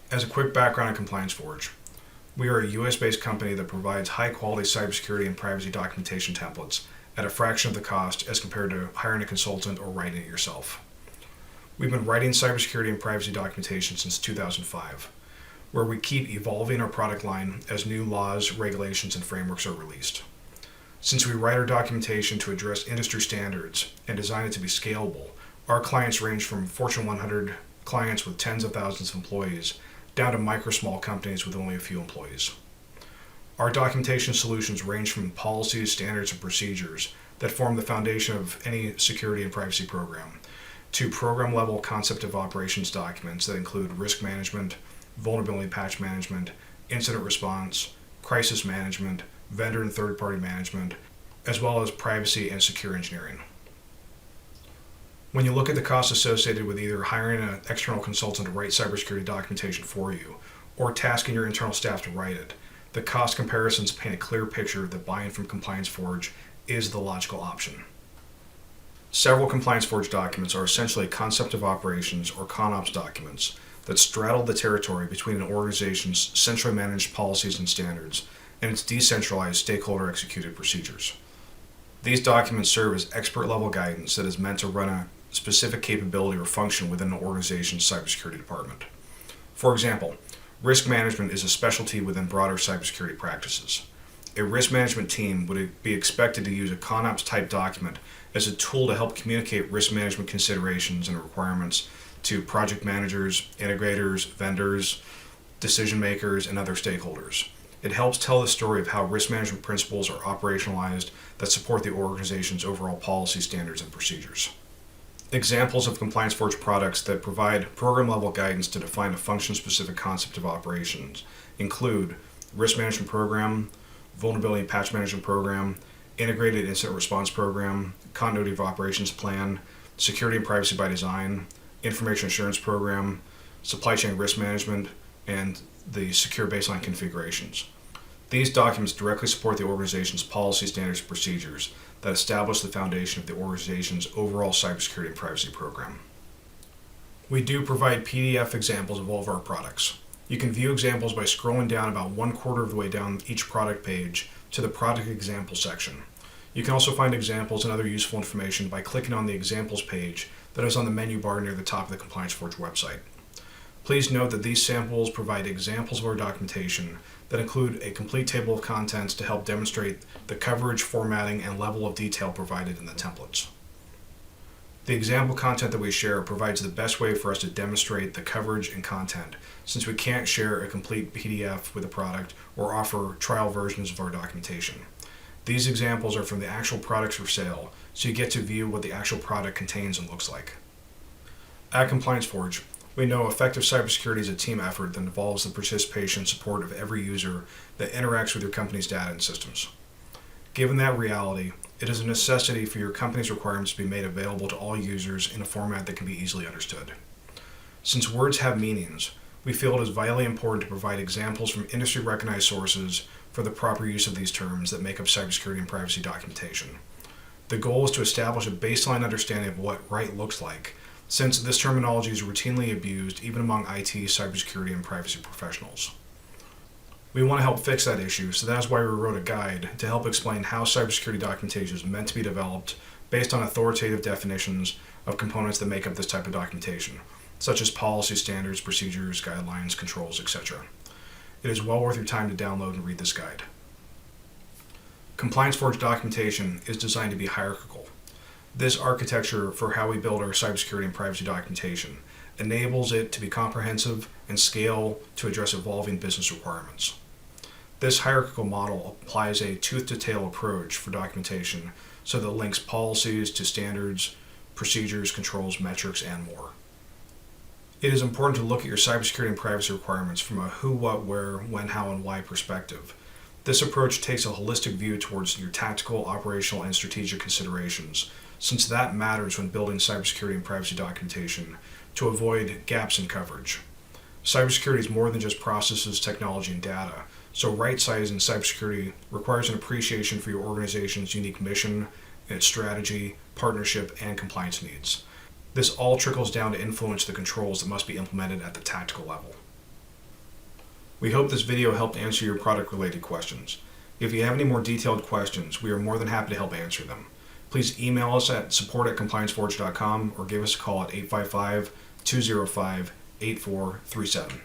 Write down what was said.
As a quick background on ComplianceForge, we are a US-based company that provides high-quality cybersecurity and privacy documentation templates at a fraction of the cost as compared to hiring a consultant or writing it yourself. We've been writing cybersecurity and privacy documentation since 2005, where we keep evolving our product line as new laws, regulations, and frameworks are released. Since we write our documentation to address industry standards and design it to be scalable, our clients range from Fortune 100 clients with tens of thousands of employees down to micro-small companies with only a few employees. Our documentation solutions range from policies, standards, and procedures that form the foundation of any security and privacy program to program-level concept of operations documents that include risk management, vulnerability patch management, incident response, crisis management, vendor and third-party management, as well as privacy and secure engineering. When you look at the costs associated with either hiring an external consultant to write cybersecurity documentation for you or tasking your internal staff to write it, the cost comparisons paint a clear picture that buying from ComplianceForge is the logical option. Several ComplianceForge documents are essentially concept of operations or CONOPS documents that straddle the territory between an organization's centrally managed policies and standards and its decentralized stakeholder executed procedures. These documents serve as expert level guidance that is meant to run a specific capability or function within an organization's cybersecurity department. For example, risk management is a specialty within broader cybersecurity practices. A risk management team would be expected to use a CONOPS type document as a tool to help communicate risk management considerations and requirements to project managers, integrators, vendors, decision makers, and other stakeholders. It helps tell the story of how risk management principles are operationalized that support the organization's overall policy, standards, and procedures. Examples of ComplianceForge products that provide program-level guidance to define a function-specific concept of operations include Risk Management Program, Vulnerability and Patch Management Program, Integrated Incident Response Program, Continuity of Operations Plan, Security and Privacy by Design, Information Assurance Program, Supply Chain Risk Management, and the Secure Baseline Configurations. These documents directly support the organization's policy, standards, and procedures that establish the foundation of the organization's overall cybersecurity and privacy program. We do provide PDF examples of all of our products. You can view examples by scrolling down about 1/4 of the way down each product page to the product example section. You can also find examples and other useful information by clicking on the examples page that is on the menu bar near the top of the ComplianceForge website. Please note that these samples provide examples of our documentation that include a complete table of contents to help demonstrate the coverage, formatting, and level of detail provided in the templates. The example content that we share provides the best way for us to demonstrate the coverage and content, since we can't share a complete PDF with a product or offer trial versions of our documentation. These examples are from the actual products for sale, so you get to view what the actual product contains and looks like. At ComplianceForge, we know effective cybersecurity is a team effort that involves the participation and support of every user that interacts with your company's data and systems. Given that reality, it is a necessity for your company's requirements to be made available to all users in a format that can be easily understood. Since words have meanings, we feel it is vitally important to provide examples from industry-recognized sources for the proper use of these terms that make up cybersecurity and privacy documentation. The goal is to establish a baseline understanding of what right looks like, since this terminology is routinely abused even among IT, cybersecurity, and privacy professionals. We want to help fix that issue, so that's why we wrote a guide to help explain how cybersecurity documentation is meant to be developed based on authoritative definitions of components that make up this type of documentation, such as policy, standards, procedures, guidelines, controls, etc. It is well worth your time to download and read this guide. ComplianceForge documentation is designed to be hierarchical. This architecture for how we build our cybersecurity and privacy documentation enables it to be comprehensive and scale to address evolving business requirements. This hierarchical model applies a tooth-to-tail approach for documentation so that it links policies to standards, procedures, controls, metrics, and more. It is important to look at your cybersecurity and privacy requirements from a who, what, where, when, how, and why perspective. This approach takes a holistic view towards your tactical, operational, and strategic considerations, since that matters when building cybersecurity and privacy documentation to avoid gaps in coverage. Cybersecurity is more than just processes, technology, and data, so right-sizing cybersecurity requires an appreciation for your organization's unique mission, its strategy, partnership, and compliance needs. This all trickles down to influence the controls that must be implemented at the tactical level. We hope this video helped answer your product-related questions. If you have any more detailed questions, we are more than happy to help answer them. Please email us at support@ComplianceForge.com or give us a call at 855-205-8437.